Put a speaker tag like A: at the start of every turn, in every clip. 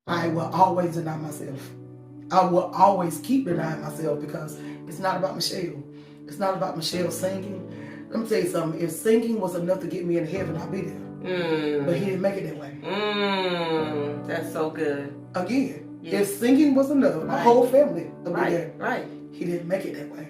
A: I will always deny myself. I will always keep denying myself because it's not about Michelle. It's not about Michelle singing. Let me tell you something. If singing was enough to get me in heaven, I'd be there. But he didn't make it that way.
B: That's so good.
A: Again, if singing was enough, my whole family would be there.
B: Right.
A: He didn't make it that way.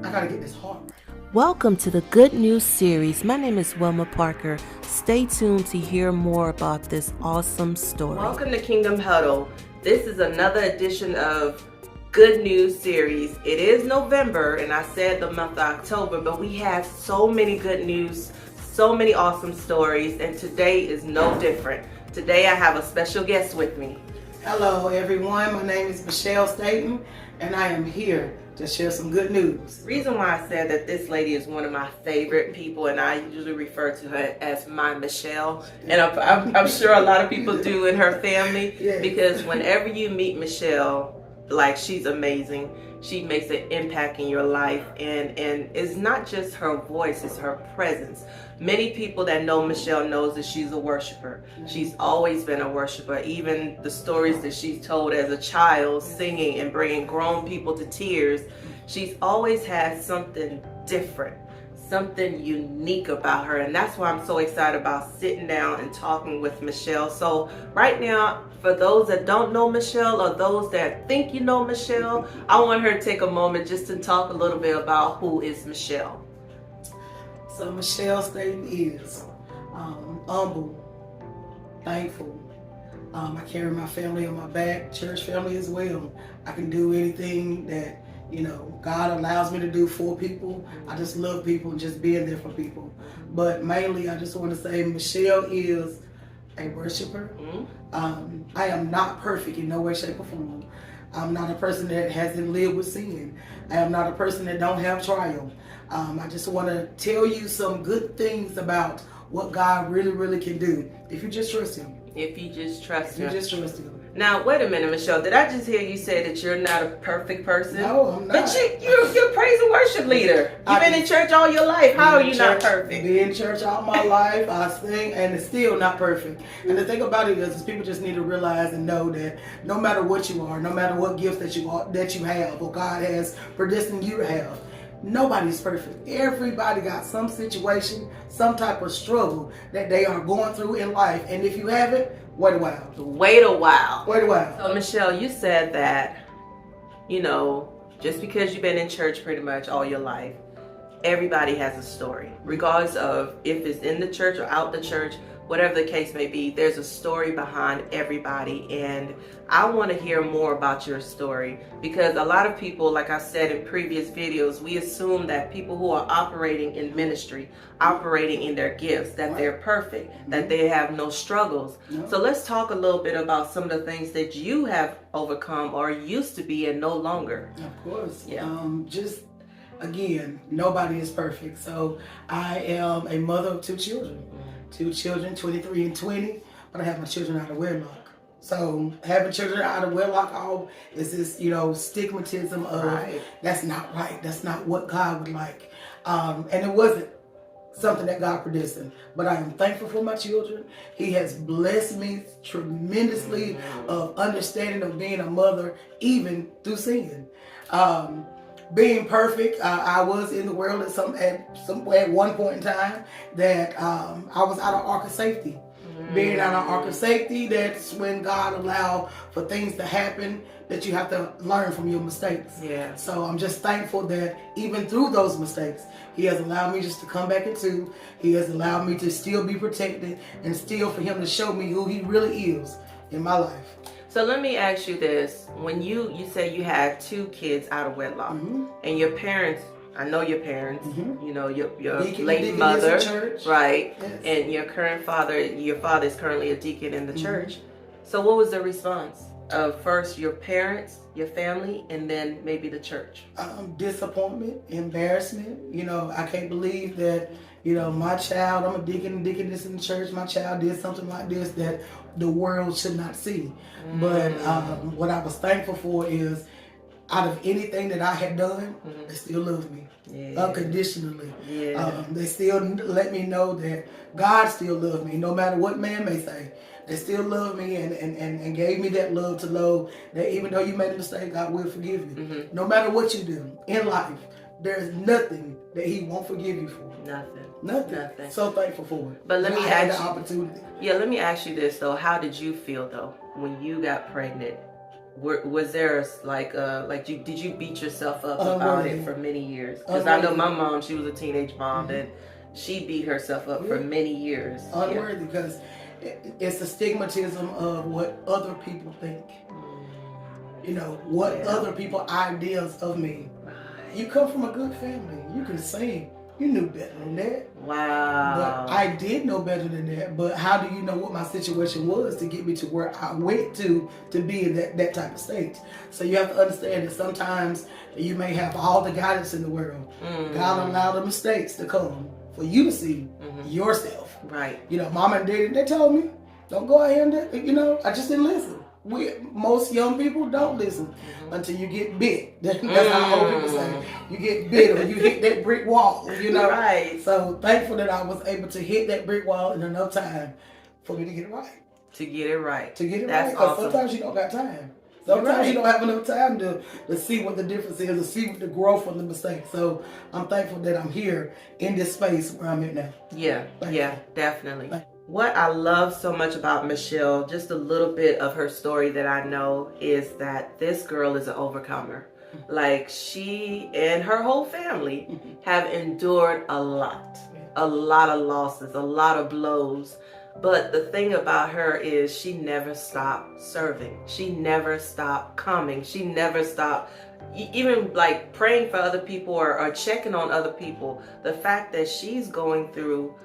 A: I gotta get this heart right.
C: Welcome to the Good News series. My name is Wilma Parker. Stay tuned to hear more about this awesome story.
B: Welcome to Kingdom Huddle. This is another edition of Good News series. It is November, and I said the month of October, but we have so many good news, so many awesome stories, and today is no different. Today I have a special guest with me.
A: Hello everyone, my name is Michelle Staton, and I am here to share some good news.
B: The reason why I said that this lady is one of my favorite people, and I usually refer to her as my Michelle, and I'm sure a lot of people do in her family, because whenever you meet Michelle, like, she's amazing. She makes an impact in your life, and it's not just her voice, it's her presence. Many people that know Michelle knows that she's a worshiper. She's always been a worshiper. Even the stories that she's told as a child, singing and bringing grown people to tears, she's always had something different, something unique about her, and that's why I'm so excited about sitting down and talking with Michelle. So right now, for those that don't know Michelle or those that think you know Michelle, I want her to take a moment just to talk a little bit about who is Michelle.
A: So Michelle Staton is humble, thankful. I carry my family on my back, church family as well. I can do anything that, God allows me to do for people. I just love people and just being there for people. But mainly, I just want to say Michelle is a worshiper. I am not perfect in no way, shape, or form. I'm not a person that hasn't lived with sin. I am not a person that don't have trial. I just want to tell you some good things about what God really, really can do if you just trust Him.
B: If you just trust Him.
A: If you just trust Him.
B: Now, wait a minute, Michelle. Did I just hear you say that you're not a perfect person?
A: No, I'm not.
B: But you're a praise and worship leader. You've been in church all your life. How are you not perfect?
A: Been in church all my life. I sing, and it's still not perfect. And the thing about it is people just need to realize and know that no matter what you are, no matter what gifts that you have, or God has predestined you to have, nobody's perfect. Everybody got some situation, some type of struggle that they are going through in life. And if you haven't, wait a while.
B: Wait a while.
A: Wait a while.
B: So, Michelle, you said that, just because you've been in church pretty much all your life, everybody has a story. Regardless of if it's in the church or out the church, whatever the case may be, there's a story behind everybody. And I want to hear more about your story, because a lot of people, like I said in previous videos, we assume that people who are operating in ministry, operating in their gifts, that they're perfect, that they have no struggles. So let's talk a little bit about some of the things that you have overcome or used to be and no longer.
A: Of course.
B: Yeah.
A: Again, nobody is perfect. So I am a mother of two children. 23 and 20, but I have my children out of wedlock. So having children out of wedlock is this, stigmatism of that's not right. That's not what God would like. And it wasn't something that God predestined. But I am thankful for my children. He has blessed me tremendously of understanding of being a mother, even through sin. Being perfect, I was in the world at one point in time that I was out of ark of safety. Being out of ark of safety, that's when God allowed for things to happen that you have to learn from your mistakes.
B: Yeah.
A: So I'm just thankful that even through those mistakes, He has allowed me just to come back into. He has allowed me to still be protected and still for Him to show me who He really is in my life.
B: So let me ask you this. When you say you had two kids out of wedlock, and your parents, I know your parents, your late mother, right? Yes. And your father is currently a deacon in the church. So what was the response of first your parents, your family, and then maybe the church?
A: Disappointment, embarrassment. I can't believe that, my child, I'm a deaconess in the church, my child did something like this that the world should not see. But what I was thankful for is, out of anything that I had done, they still love me unconditionally. They still let me know that God still loves me, no matter what man may say. they still love me and gave me that love to know that even though you made a mistake, God will forgive you.
B: Mm-hmm.
A: No matter what you do in life, there's nothing that He won't forgive you for. Nothing. So thankful for it.
B: But let me
A: ask
B: ask
A: the opportunity.
B: Yeah, let me ask you this though. How did you feel though when you got pregnant? Was there did you beat yourself up about it for many years? Because I know my mom, she was a teenage mom, and she beat herself up for many years.
A: Unworthy, because it's the stigmatism of what other people think. You know, what other people ideas of me. You come from a good family. You can sing. You knew better than that.
B: Wow.
A: But I did know better than that. But how do you know what my situation was to get me to where I went to be in that type of state? So you have to understand that sometimes you may have all the guidance in the world. God allowed the mistakes to come for you to see yourself.
B: Right.
A: You know, mom and daddy, they told me, don't go out here and, you know, I just didn't listen. Most young people don't listen until you get bit. That's how old people say. You get bit or you hit that brick wall, you know.
B: Right.
A: So thankful that I was able to hit that brick wall in enough time for me to get it right.
B: To get it right.
A: That's right. Because sometimes you don't got time. Sometimes you don't have enough time to see what the difference is, to see what the growth from the mistake. So I'm thankful that I'm here in this space where I'm at now.
B: Yeah, definitely. What I love so much about Michelle, just a little bit of her story that I know, is that this girl is an overcomer. Like, she and her whole family have endured a lot of losses, a lot of blows. But the thing about her is she never stopped serving. She never stopped coming. She never stopped even like praying for other people or checking on other people. The fact that she's going through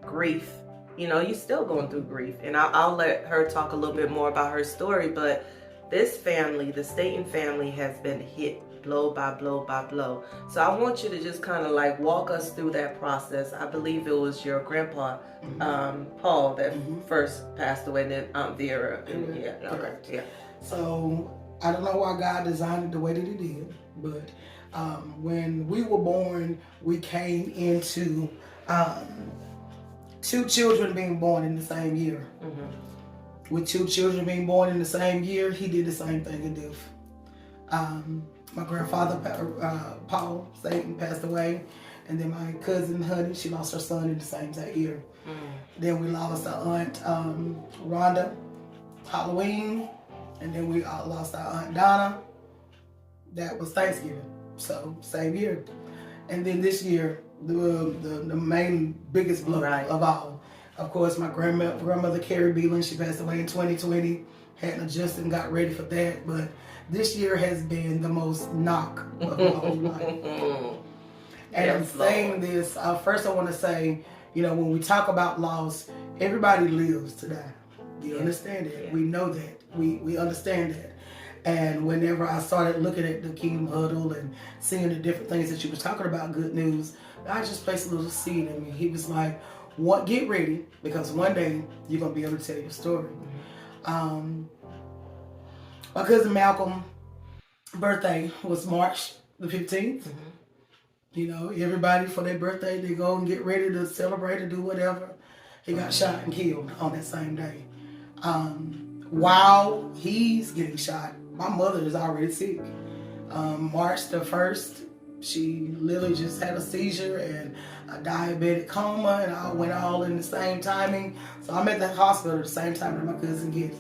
B: grief, you know, you're still going through grief. And I'll let her talk a little bit more about her story. But this family, the Staton family, has been hit blow by blow by blow. So I want you to just kind of like walk us through that process. I believe it was your grandpa, Paul, that first passed away, and then Aunt Vera.
A: Correct. Yeah. So I don't know why God designed it the way that He did, but when we were born, we came into 2 children being born in the same year. With 2 children being born in the same year, He did the same thing in death. My grandfather, Paul Staton, passed away, and then my cousin Honey, she lost her son in the same year. Then we lost our aunt Rhonda, Halloween, and then we lost our aunt Donna. That was Thanksgiving, so same year. And then this year, the main biggest blow of all, of course, my grandmother Carrie Beelan, she passed away in 2020. Hadn't adjusted and got ready for that, but this year has been the most knock of my whole life. And I'm saying this, first I want to say, you know, when we talk about loss, everybody lives to die. You understand that? We know that. We understand that. And whenever I started looking at the Kingdom Huddle and seeing the different things that you were talking about, good news, God just placed a little seed in me. He was like, get ready, because one day you're going to be able to tell your story. My cousin Malcolm's birthday was March the 15th. You know, everybody for their birthday, they go and get ready to celebrate or do whatever. He got shot and killed on that same day. While he's getting shot, my mother is already sick. March the 1st, she literally just had a seizure and a diabetic coma, and I went all in the same timing. So I'm at the hospital at the same time that my cousin gets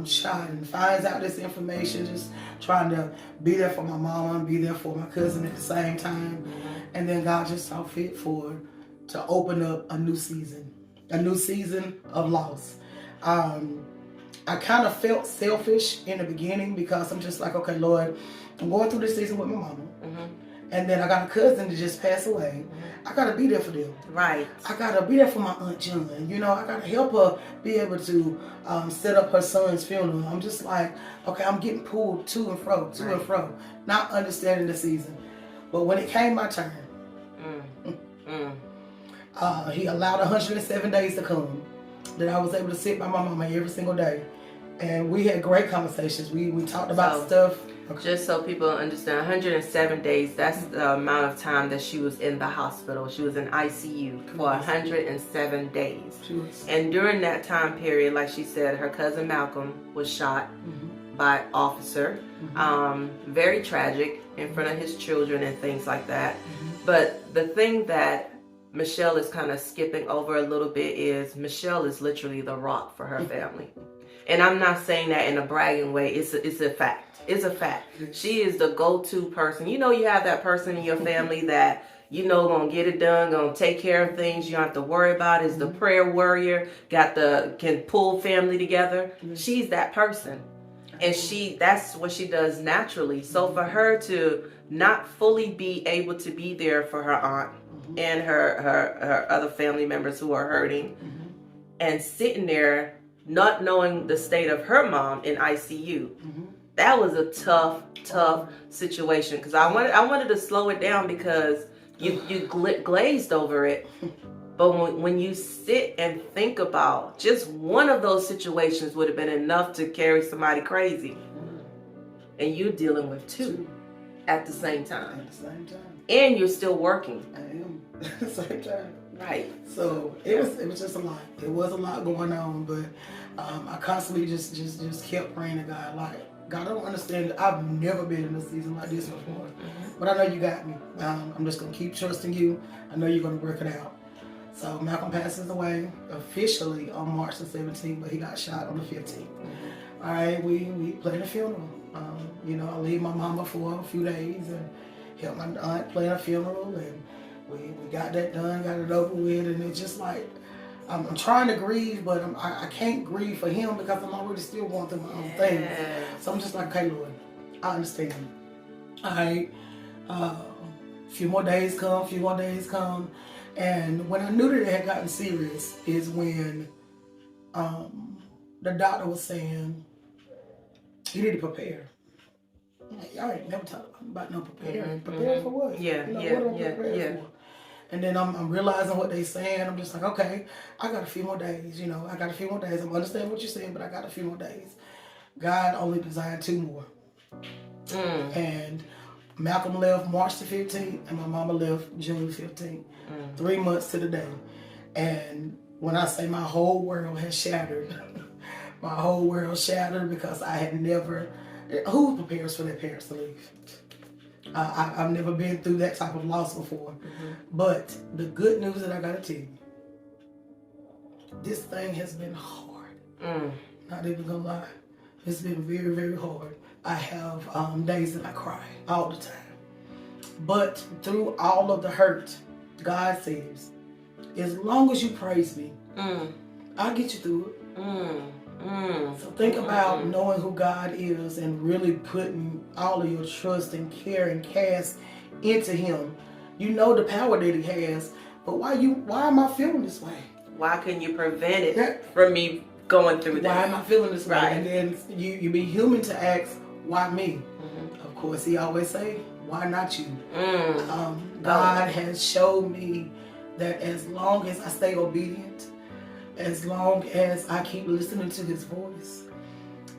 A: shot and finds out this information, just trying to be there for my mama and be there for my cousin at the same time. And then God just saw fit to open up a new season of loss. I kind of felt selfish in the beginning because I'm just like, okay, Lord, I'm going through this season with my mama. And then I got a cousin that just passed away. I got to be there for them. Right. I got to be there for my Aunt John. You know, I got to help her be able to set up her son's funeral. I'm just like, okay, I'm getting pulled to and fro, not understanding the season. But when it came my turn, He allowed 107 days to come that I was able to sit by my mama every single day. And we had great conversations. We talked about stuff. Okay.
B: Just so people understand, 107 days, that's the amount of time that she was in the hospital. She was in ICU for 107 days. And during that time period, like she said, her cousin Malcolm was shot by officer. Very tragic in front of his children and things like that. But the thing that Michelle is kind of skipping over a little bit is Michelle is literally the rock for her family. And I'm not saying that in a bragging way. It's a fact. It's a fact. She is the go-to person. You know, you have that person in your family that you know gonna get it done, gonna take care of things. You don't have to worry about. Is the prayer warrior, can pull family together. She's that person, and that's what she does naturally. So for her to not fully be able to be there for her aunt and her other family members who are hurting, and sitting there not knowing the state of her mom in ICU. That was a tough situation, because I wanted to slow it down because you glazed over it. But when you sit and think about just one of those situations would have been enough to carry somebody crazy, and you're dealing with two at the same time.
A: At the same time.
B: And you're still working.
A: I am at the same time.
B: Right.
A: So it was just a lot. It was a lot going on, but I constantly just kept praying to God, like, God, I don't understand. I've never been in a season like this before, but I know you got me. I'm just gonna keep trusting you. I know you're gonna work it out. So Malcolm passes away officially on March the 17th, but he got shot on the 15th. All right, we planned a funeral. You know, I leave my mama for a few days and help my aunt plan a funeral, and we got that done, got it over with, and it's just like, I'm trying to grieve, but I can't grieve for him because I'm already still going through my own things. So I'm just like, okay, Lord, I understand. All right, a few more days come, and when I knew that it had gotten serious is when the doctor was saying, you need to prepare. I'm like, y'all ain't never talked about no preparing. Prepare for what?
B: Yeah,
A: what am I preparing for? And then I'm realizing what they saying. I'm just like, okay, I got a few more days. You know, I got a few more days. I'm understanding what you're saying, but I got a few more days. God only designed 2 more. And Malcolm left March the 15th, and my mama left June 15th. 3 months to the day. And when I say my whole world has shattered, my whole world shattered because I had never. Who prepares for their parents to leave? I've never been through that type of loss before. But the good news that I gotta tell you, this thing has been hard. Not even gonna lie. It's been very, very hard. I have days that I cry all the time. But through all of the hurt, God says, as long as you praise me, I'll get you through it. So think about knowing who God is and really putting all of your trust and care and cast into Him. You know the power that He has, but why am I feeling this way?
B: Why can you prevent it from me going through that?
A: Why am I feeling this way?
B: Right.
A: And then you be human to ask, why me? Of course, He always say, why not you? God has showed me that as long as I stay obedient, as long as I keep listening to His voice,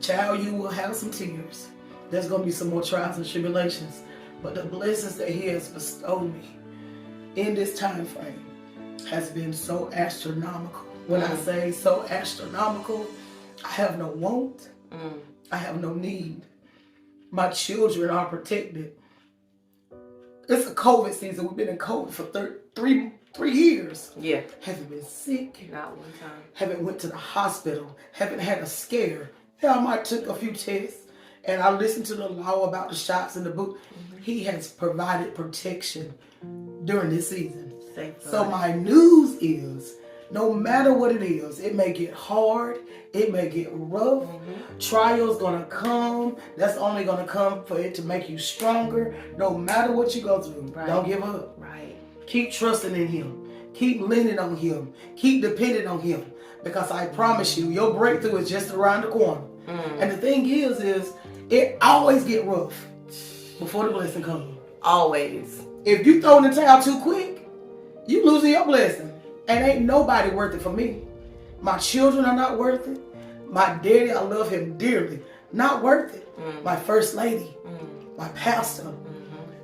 A: child, you will have some tears. There's going to be some more trials and tribulations. But the blessings that He has bestowed me in this time frame has been so astronomical. When I say so astronomical, I have no want. I have no need. My children are protected. It's a COVID season. We've been in COVID for 3 years.
B: Yeah.
A: Haven't been sick.
B: Not one time.
A: Haven't went to the hospital. Haven't had a scare. Yeah, I might took a few tests and I listened to the law about the shots in the book. He has provided protection during this season. So my news is, no matter what it is, it may get hard, it may get rough, trials gonna come. That's only gonna come for it to make you stronger. No matter what you go through, don't give up.
B: Right.
A: Keep trusting in Him. Keep leaning on Him. Keep depending on Him. Because I promise you, your breakthrough is just around the corner. And the thing is it always get rough before the blessing comes.
B: Always.
A: If you throw in the towel too quick, you losing your blessing. And ain't nobody worth it for me. My children are not worth it. My daddy, I love him dearly. Not worth it. My first lady, my pastor.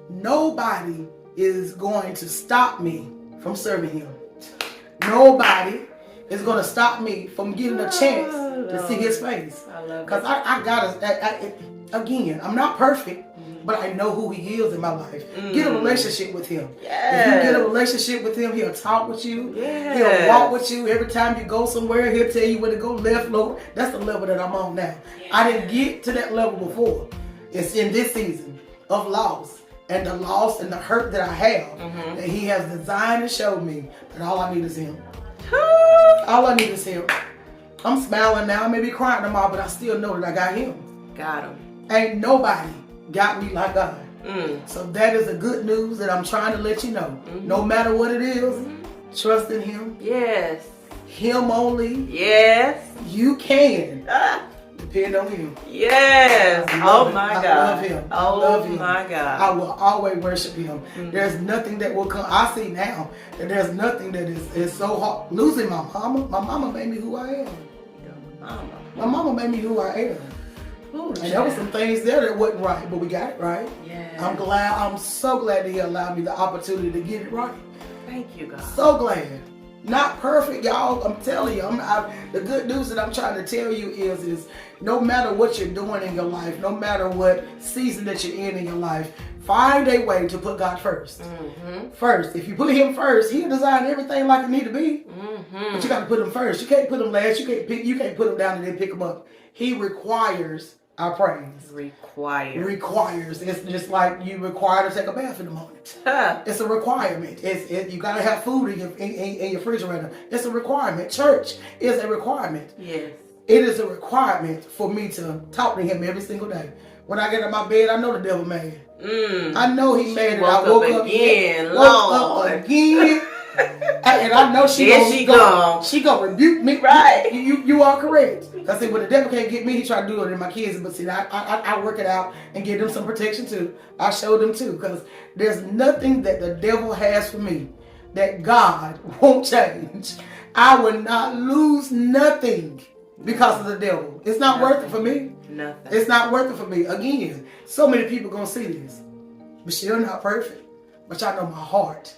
A: Nobody is going to stop me from serving him. Nobody is going to stop me from getting a chance to see his face. Because I gotta, again, I'm not perfect, but I know who he is in my life. Get a relationship with him. If you get a relationship with him, he'll talk with you. He'll walk with you. Every time you go somewhere, he'll tell you where to go, left, lower. That's the level that I'm on now. I didn't get to that level before. It's in this season of loss. And the loss and the hurt that I have, that he has designed and showed me that all I need is him. All I need is him. I'm smiling now. I may be crying tomorrow, but I still know that I got him.
B: Got him.
A: Ain't nobody got me like God. So that is the good news that I'm trying to let you know. No matter what it is, trust in him.
B: Yes.
A: Him only.
B: Yes.
A: You can. Depend on him.
B: Yes. Oh my God.
A: I love him. I love him.
B: My God.
A: I will always worship him. There's nothing that will come. I see now that there's nothing that is so hard. Losing my mama. My mama made me who I am. My mama made me who I am. And there were some things there that wasn't right, but we got it right.
B: Yes.
A: I'm so glad that he allowed me the opportunity to get it right.
B: Thank you, God.
A: So glad. Not perfect, y'all. I'm telling you. The good news that I'm trying to tell you is no matter what you're doing in your life, no matter what season that you're in your life, find a way to put God first. First. If you put him first, he'll design everything like it need to be. But you got to put him first. You can't put him last. You can't put him down and then pick him up. He requires our praise. Requires. It's just like you require to take a bath in the morning. It's a requirement. You gotta have food in your refrigerator. It's a requirement. Church is a requirement.
B: Yes.
A: It is a requirement for me to talk to him every single day. When I get out of my bed, I know the devil mad. I know he mad that I woke up again. Woke up again. And I know she gonna rebuke me.
B: Right.
A: You are correct. I said, well, the devil can't get me. He tried to do it in my kids. But see, I work it out and give them some protection too. I show them too. Because there's nothing that the devil has for me that God won't change. I will not lose nothing because of the devil. It's not worth it for me.
B: Nothing.
A: It's not worth it for me. Again, so many people gonna see this. Michelle not perfect. But y'all know my heart.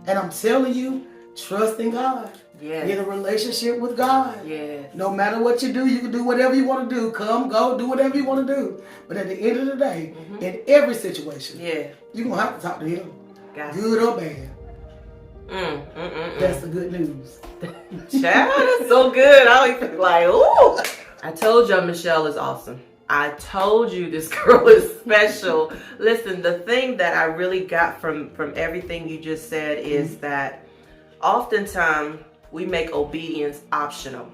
A: And I'm telling you, trust in God.
B: Yes.
A: Get a relationship with God.
B: Yes.
A: No matter what you do, you can do whatever you want to do. Come, go, do whatever you want to do. But at the end of the day, in every situation, you're going to have to talk to him. Good or bad. That's the good news.
B: Child, that's so good. I was like, ooh. I told y'all Michelle is awesome. I told you this girl is special. Listen, the thing that I really got from everything you just said is that oftentimes we make obedience optional.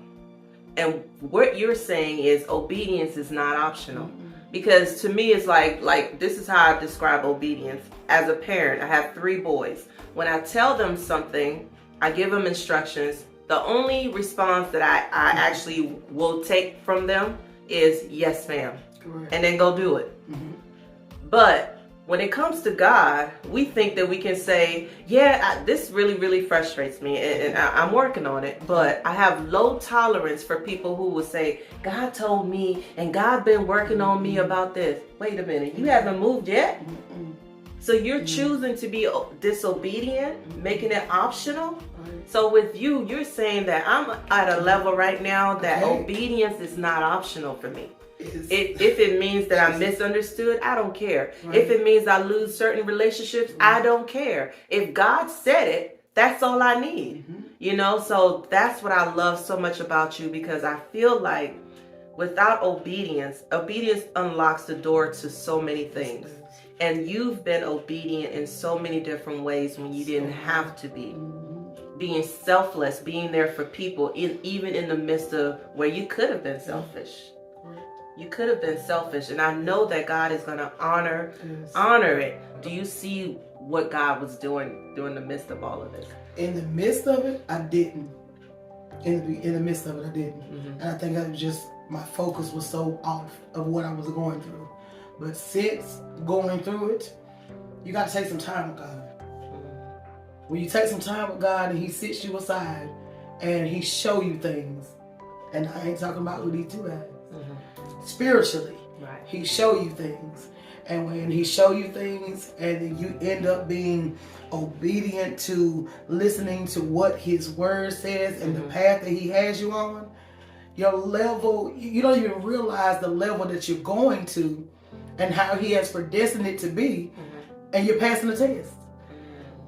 B: And what you're saying is obedience is not optional. Because to me, it's like this is how I describe obedience. As a parent, I have 3 boys. When I tell them something, I give them instructions. The only response that I actually will take from them is yes, ma'am. Correct. And then go do it. But when it comes to God, we think that we can say, this really, really frustrates me, and I'm working on it, but I have low tolerance for people who will say, God told me, and God been working on me about this. Wait a minute, you haven't moved yet? So you're choosing to be disobedient, making it optional? So with you, you're saying that I'm at a level right now that obedience is not optional for me. If it means that I'm misunderstood, I don't care. If it means I lose certain relationships, I don't care. If God said it, that's all I need. You know, so that's what I love so much about you, because I feel like without obedience unlocks the door to so many things. And you've been obedient in so many different ways when you didn't have to be. Being selfless, being there for people, even in the midst of where you could have been selfish. You could have been selfish, and I know that God is going to honor it. Do you see what God was doing during the midst of all of this?
A: In the midst of it, I didn't. In the midst of it, I didn't. And I think my focus was so off of what I was going through. But since going through it, you got to take some time with God. When you take some time with God and He sits you aside and He show you things, and I ain't talking about with these 2 eyes. spiritually.
B: Right.
A: He show you things. And when he show you things and then you end up being obedient to listening to what his word says and the path that he has you on, your level, you don't even realize the level that you're going to and how he has predestined it to be, and you're passing the test.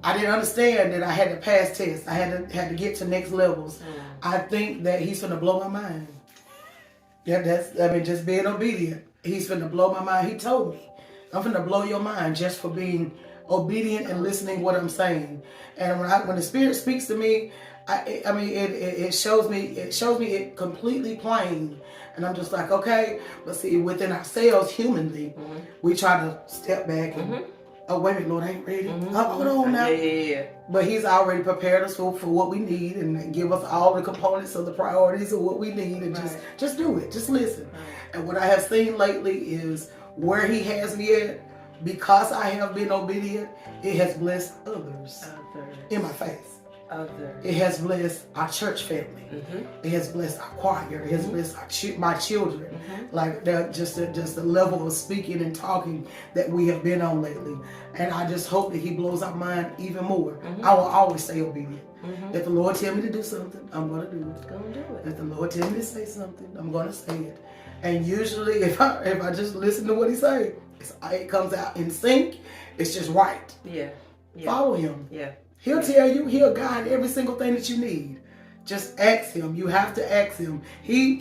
A: I didn't understand that I had to pass tests. I had to get to next levels. I think that he's gonna blow my mind. Yeah, just being obedient. He's gonna blow my mind. He told me, I'm gonna blow your mind just for being obedient and listening what I'm saying. And when the Spirit speaks to me, it shows me it completely plain. And I'm just like, okay, but see, within ourselves, humanly, we try to step back and, oh, wait a minute, Lord, I ain't ready. Hold on now.
B: Yeah.
A: But he's already prepared us for what we need and give us all the components of the priorities of what we need, and just do it. Just listen. And what I have seen lately is where he has me at, because I have been obedient, it has blessed others. In my face. It has blessed our church family. It has blessed our choir. It has blessed my children. Like just the level of speaking and talking that we have been on lately. And I just hope that he blows our mind even more. I will always stay obedient. If the Lord tell me to do something, I'm going to do it.
B: Go and do it.
A: If the Lord tell me to say something, I'm going to say it. And usually if I just listen to what he say, it comes out in sync. It's just right.
B: Yeah.
A: Follow him.
B: Yeah.
A: He'll tell you, he'll guide every single thing that you need. Just ask him. You have to ask him. He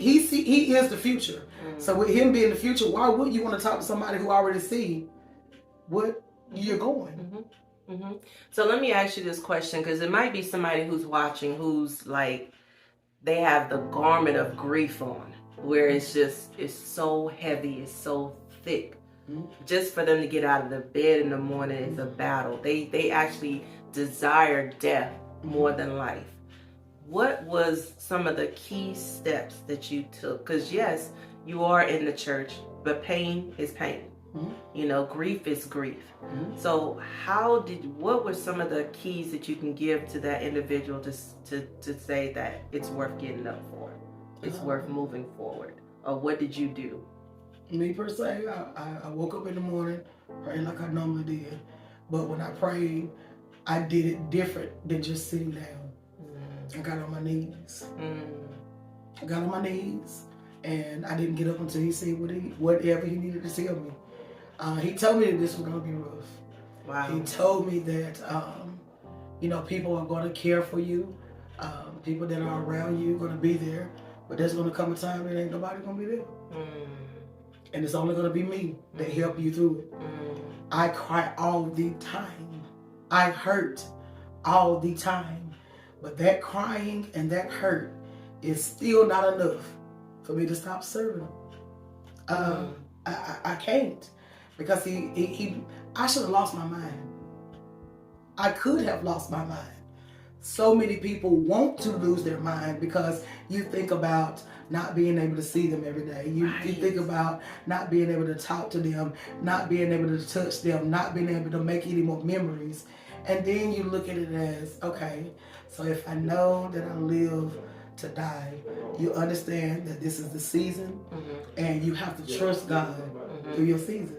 A: is the future. So with him being the future, why would you want to talk to somebody who already see what you're going?
B: So let me ask you this question, because it might be somebody who's watching who's like, they have the garment of grief on, where it's so heavy, it's so thick. Just for them to get out of the bed in the morning is a battle. They actually desire death more than life. What was some of the key steps that you took? Because yes, you are in the church, but pain is pain. You know, grief is grief. So what were some of the keys that you can give to that individual to say that it's worth getting up for? It's worth moving forward? Or what did you do?
A: Me per se, I woke up in the morning praying like I normally did. But when I prayed, I did it different than just sitting down. I got on my knees. I got on my knees, and I didn't get up until he said whatever he needed to tell me. He told me that this was going to be rough.
B: Wow.
A: He told me that, people are going to care for you. People that are around you are going to be there. But there's going to come a time that ain't nobody going to be there. And it's only going to be me that help you through it. I cry all the time. I hurt all the time. But that crying and that hurt is still not enough for me to stop serving him. I can't. Because I should have lost my mind. I could have lost my mind. So many people want to lose their mind because you think about not being able to see them every day. You think about not being able to talk to them, not being able to touch them, not being able to make any more memories. And then you look at it as, okay, so if I know that I live to die, you understand that this is the season, and you have to trust God through your season.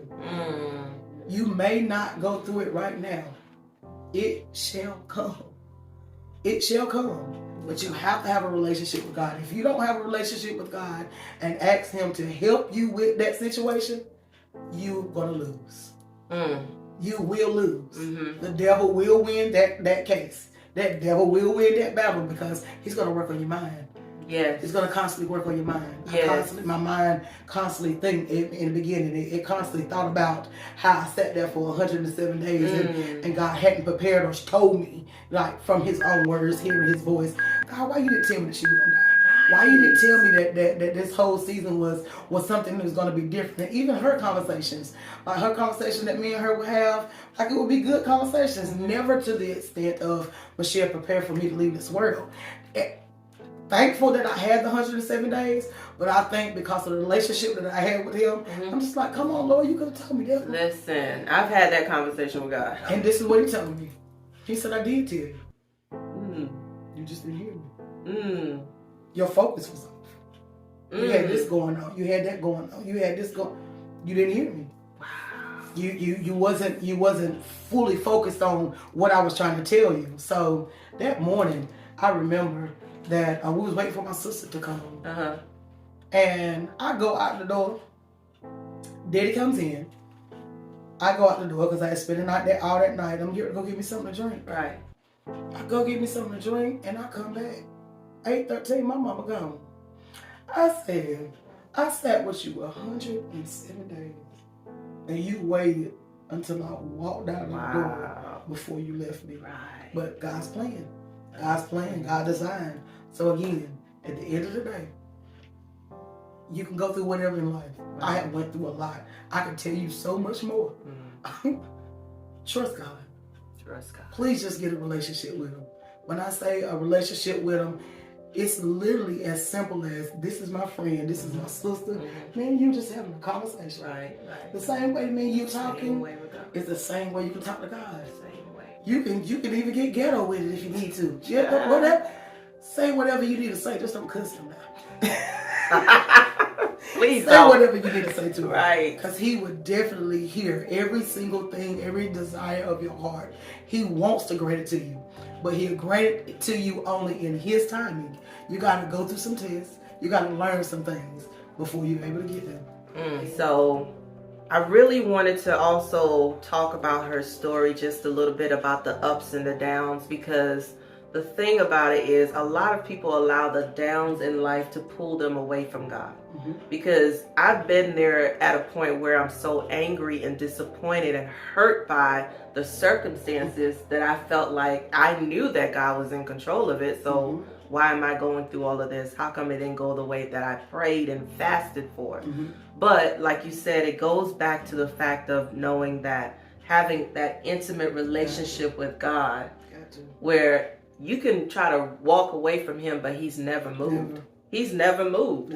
A: You may not go through it right now. It shall come. It shall come. But you have to have a relationship with God. If you don't have a relationship with God and ask him to help you with that situation, you're going to lose. You will lose. The devil will win that case. That devil will win that battle because he's going to work on your mind.
B: Yes.
A: It's going to constantly work on your mind.
B: Yes.
A: My mind constantly think in the beginning. It constantly thought about how I sat there for 107 days and God hadn't prepared or told me, like from his own words, hearing his voice. God, why you didn't tell me that she was going to die? Why you didn't tell me that this whole season was something that was going to be different? And even her conversations, like her conversation that me and her would have, like it would be good conversations, never to the extent of Michelle prepared for me to leave this world. Thankful that I had the 107 days, but I think because of the relationship that I had with him, I'm just like, come on, Lord, you could have told me that.
B: Listen, I've had that conversation with God.
A: And this is what he told me. He said, I did tell you. You just didn't hear me. Your focus was off. You had this going on. You had that going on. You had this going. You didn't hear me.
B: Wow.
A: You wasn't fully focused on what I was trying to tell you. So that morning, I remember that we was waiting for my sister to come. And I go out the door. Daddy comes in. I go out the door because I had spent the night there all that night. I'm getting to go get me something to drink.
B: Right.
A: I go get me something to drink and I come back. 8:13, my mama gone. I said, I sat with you 107 days. And you waited until I walked out the door before you left me.
B: Right.
A: But God's plan. God's plan. God designed. So again, at the end of the day, you can go through whatever in life. Right. I have went through a lot. I can tell you so much more. Trust God.
B: Trust God.
A: Please just get a relationship with Him. When I say a relationship with Him, it's literally as simple as, this is my friend, this is my sister. Man, you just having a conversation.
B: Right.
A: The same way me and you talking is the same way you can talk to God.
B: Same way.
A: You can even get ghetto with it if you need to. Whatever. Say whatever you need to say. Just don't cuss Him now.
B: Please
A: say whatever you need to say to Him.
B: Right.
A: Because He would definitely hear every single thing, every desire of your heart. He wants to grant it to you. But He'll grant it to you only in His timing. You got to go through some tests. You got to learn some things before you're able to get them.
B: So I really wanted to also talk about her story, just a little bit about the ups and the downs, because the thing about it is a lot of people allow the downs in life to pull them away from God. Because I've been there at a point where I'm so angry and disappointed and hurt by the circumstances that I felt like I knew that God was in control of it. So why am I going through all of this? How come it didn't go the way that I prayed and fasted for? But like you said, it goes back to the fact of knowing that having that intimate relationship with God, where you can try to walk away from Him, but He's never moved. He's never moved.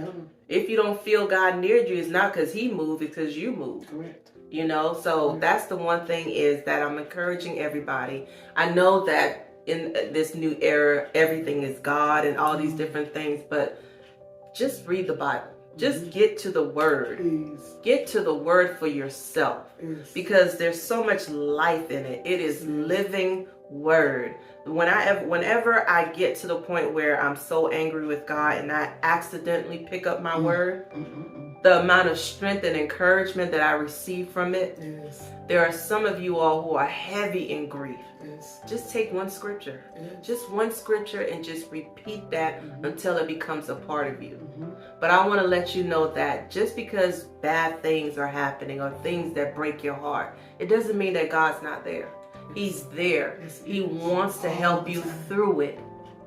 B: If you don't feel God near you, it's not because He moved, it's because you moved.
A: Correct.
B: You know, so that's the one thing is that I'm encouraging everybody. I know that in this new era, everything is God and all these different things, but just read the Bible. Just get to the Word.
A: Please.
B: Get to the Word for yourself.
A: Yes.
B: Because there's so much life in it. It is living Word. Whenever I get to the point where I'm so angry with God and I accidentally pick up my Word, the amount of strength and encouragement that I receive from it. There are some of you all who are heavy in grief. Just take one scripture. Just one scripture and just repeat that until it becomes a part of you. But I want to let you know that just because bad things are happening or things that break your heart, it doesn't mean that God's not there. He's there. He wants to help you through it.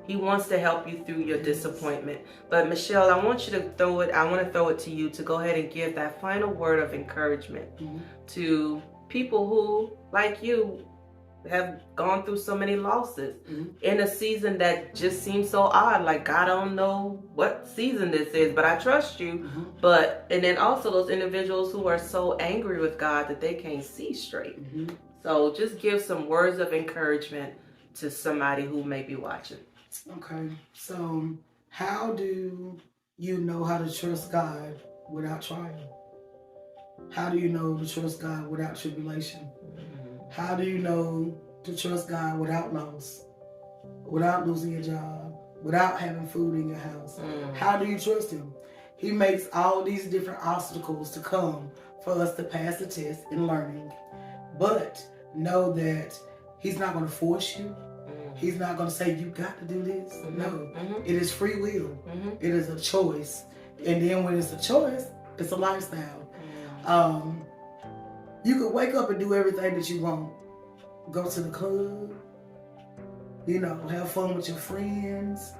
B: He wants to help you through your disappointment. But Michelle, I want to throw it to you to go ahead and give that final word of encouragement to people who, like you, have gone through so many losses in a season that just seems so odd. Like, I don't know what season this is, but I trust you. And then also those individuals who are so angry with God that they can't see straight. So just give some words of encouragement to somebody who may be watching.
A: Okay, so how do you know how to trust God without trial? How do you know to trust God without tribulation? How do you know to trust God without loss, without losing your job, without having food in your house? How do you trust Him? He makes all these different obstacles to come for us to pass the test in learning. But know that He's not going to force you. He's not going to say, you got to do this. No, it is free will. It is a choice. And then when it's a choice, it's a lifestyle. You could wake up and do everything that you want. Go to the club, have fun with your friends,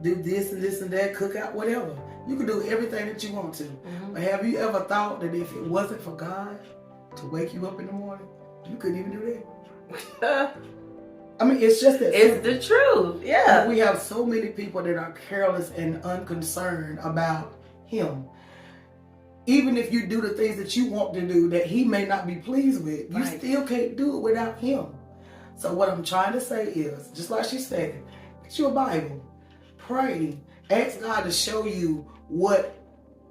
A: do this and this and that, cook out, whatever. You can do everything that you want to. But have you ever thought that if it wasn't for God to wake you up in the morning, you couldn't even do that? I mean, it's just that
B: it's the truth. Yeah.
A: We have so many people that are careless and unconcerned about Him. Even if you do the things that you want to do that He may not be pleased with, you still can't do it without Him. So what I'm trying to say is, just like she said, get your Bible, pray, ask God to show you what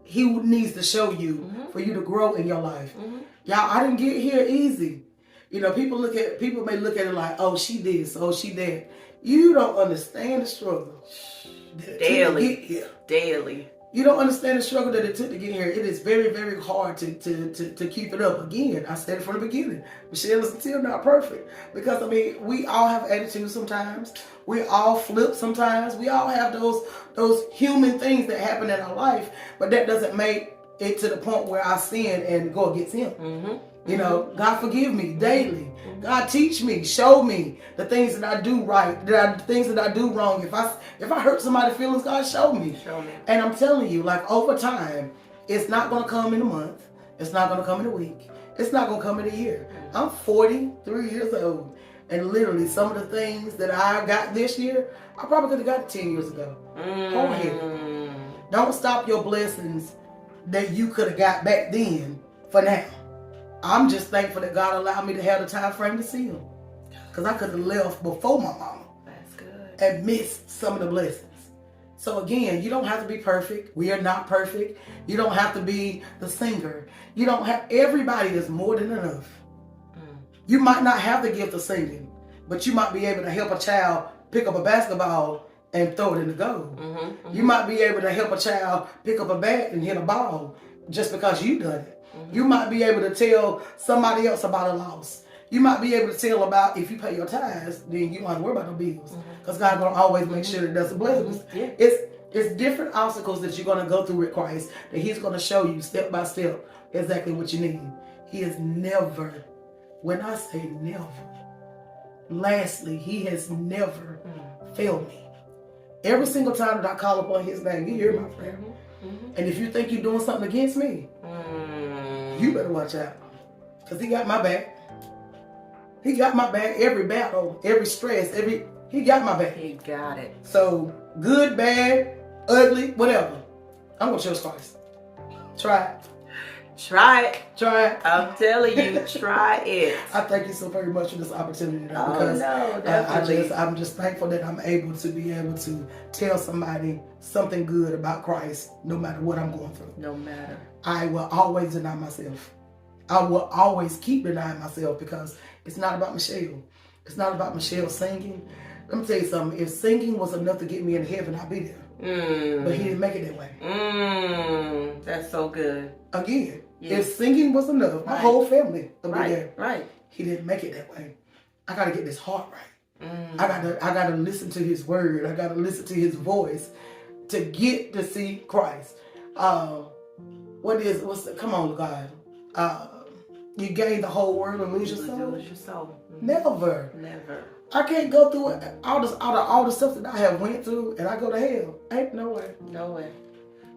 A: He needs to show you for you to grow in your life. Y'all, I didn't get here easy. You know, people may look at it like, oh, she this, oh, she that. You don't understand the struggle.
B: Daily.
A: You don't understand the struggle that it took to get here. It is very, very hard to keep it up. Again, I said it from the beginning. Michelle is still not perfect. Because, I mean, we all have attitudes sometimes. We all flip sometimes. We all have those human things that happen in our life. But that doesn't make it to the point where I sin and go against him. You know, God forgive me daily. God teach me, show me the things that I do right, the things that I do wrong. If I hurt somebody's feelings, God show me. And I'm telling you, like over time, it's not going to come in a month. It's not going to come in a week. It's not going to come in a year. I'm 43 years old. And literally some of the things that I got this year, I probably could have got it 10 years ago. Wholeheartedly. Don't stop your blessings that you could have got back then for now. I'm just thankful that God allowed me to have the time frame to see him. Because I could have left before my mama.
B: That's good.
A: And missed some of the blessings. So again, you don't have to be perfect. We are not perfect. You don't have to be the singer. Everybody is more than enough. You might not have the gift of singing, but you might be able to help a child pick up a basketball and throw it in the goal. You might be able to help a child pick up a bat and hit a ball just because you done it. You might be able to tell somebody else about a loss. You might be able to tell about if you pay your tithes, then you don't have to worry about no bills. Because God's going to always make sure that there's a blessing. It's different obstacles that you're going to go through with Christ that he's going to show you step by step exactly what you need. He has never, when I say never, lastly, he has never failed me. Every single time that I call upon his name, you hear my prayer. And if you think you're doing something against me, you better watch out. Because he got my back. He got my back every battle, every stress, he got my back.
B: He got it.
A: So, good, bad, ugly, whatever. I'm going to trust Christ. Try it.
B: Try it.
A: Try it.
B: I'm telling you, try it.
A: I thank you so very much for this opportunity. Because I'm just thankful that I'm able to tell somebody something good about Christ, no matter what I'm going through.
B: No matter.
A: I will always deny myself. I will always keep denying myself because it's not about Michelle. It's not about Michelle singing. Let me tell you something. If singing was enough to get me in heaven, I'd be there. But he didn't make it that way.
B: That's so good.
A: Again, if singing was enough, my whole family would be there.
B: Right.
A: He didn't make it that way. I got to get this heart right. I got to listen to his word. I got to listen to his voice to get to see Christ. Come on, God. You gain the whole world and lose your soul?
B: Lose your soul.
A: Never.
B: I
A: can't go through it. All the stuff that I have went through and I go to hell. Ain't no way.
B: No way.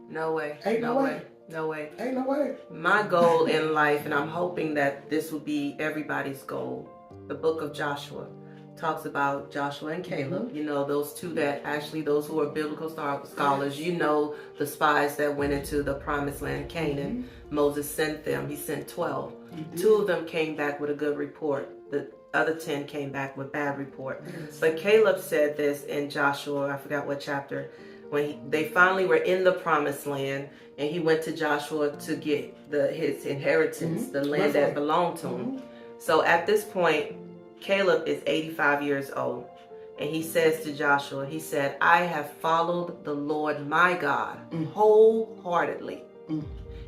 B: No way.
A: Ain't no way.
B: No way.
A: Ain't no way.
B: My goal in life, and I'm hoping that this will be everybody's goal, the book of Joshua talks about Joshua and Caleb. You know, those two that actually, those who are biblical scholars, you know, the spies that went into the promised land, Canaan. Moses sent them. He sent 12. 2 of them came back with a good report. The other 10 came back with bad report. But Caleb said this in Joshua, I forgot what chapter, when they finally were in the promised land, and he went to Joshua to get his inheritance, the land that belonged to him. So at this point, Caleb is 85 years old, and he says to Joshua, he said, I have followed the Lord my God wholeheartedly,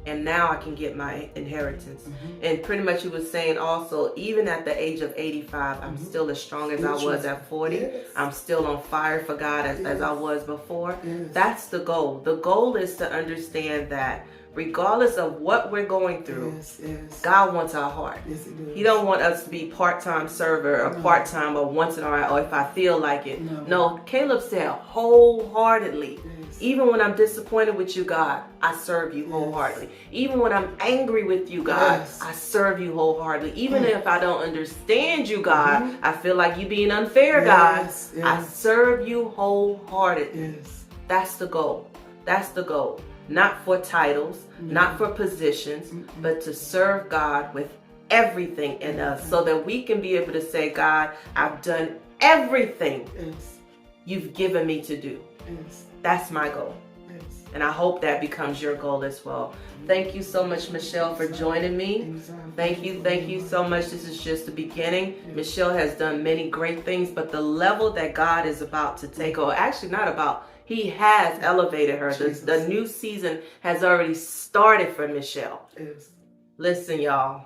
B: and now I can get my inheritance. And pretty much he was saying also, even at the age of 85, I'm still as strong as I was at 40. I'm still on fire for God as I was before. That's the goal. The goal is to understand that regardless of what we're going through, God wants our heart. He don't want us to be part-time server or part-time or once in a while or if I feel like it. No, Caleb said wholeheartedly. Even when I'm disappointed with you, God, I serve you wholeheartedly. Even when I'm angry with you, God, I serve you wholeheartedly. Even if I don't understand you, God, I feel like you being unfair, God, I serve you wholeheartedly. That's the goal. That's the goal. Not for titles, not for positions, but to serve God with everything in us so that we can be able to say, God, I've done everything you've given me to do. That's my goal. And I hope that becomes your goal as well. Thank you so much, Michelle, for joining me. Thank you so much. This is just the beginning. Michelle has done many great things, but the level that God is about to take, or actually not about, He has elevated her. The new season has already started for Michelle. Listen, y'all.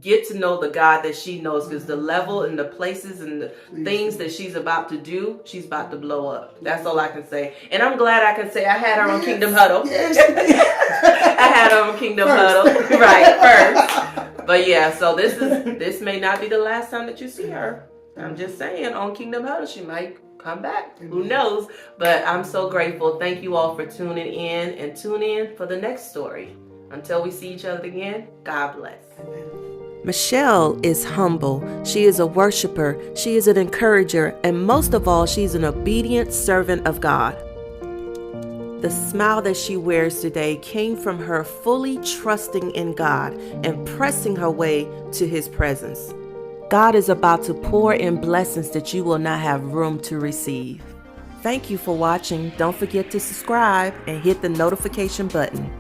B: Get to know the God that she knows, because the level and the places and the things that she's about to do, she's about to blow up. That's all I can say. And I'm glad I can say I had her on Kingdom Huddle. I had her on Kingdom Huddle. Right, first. But yeah, so this may not be the last time that you see her. I'm just saying, on Kingdom Huddle, she might come back. Who knows? But I'm so grateful. Thank you all for tuning in, and tune in for the next story. Until we see each other again, God bless.
C: Michelle is humble. She is a worshiper. She is an encourager. And most of all, she's an obedient servant of God. The smile that she wears today came from her fully trusting in God and pressing her way to His presence. God is about to pour in blessings that you will not have room to receive. Thank you for watching. Don't forget to subscribe and hit the notification button.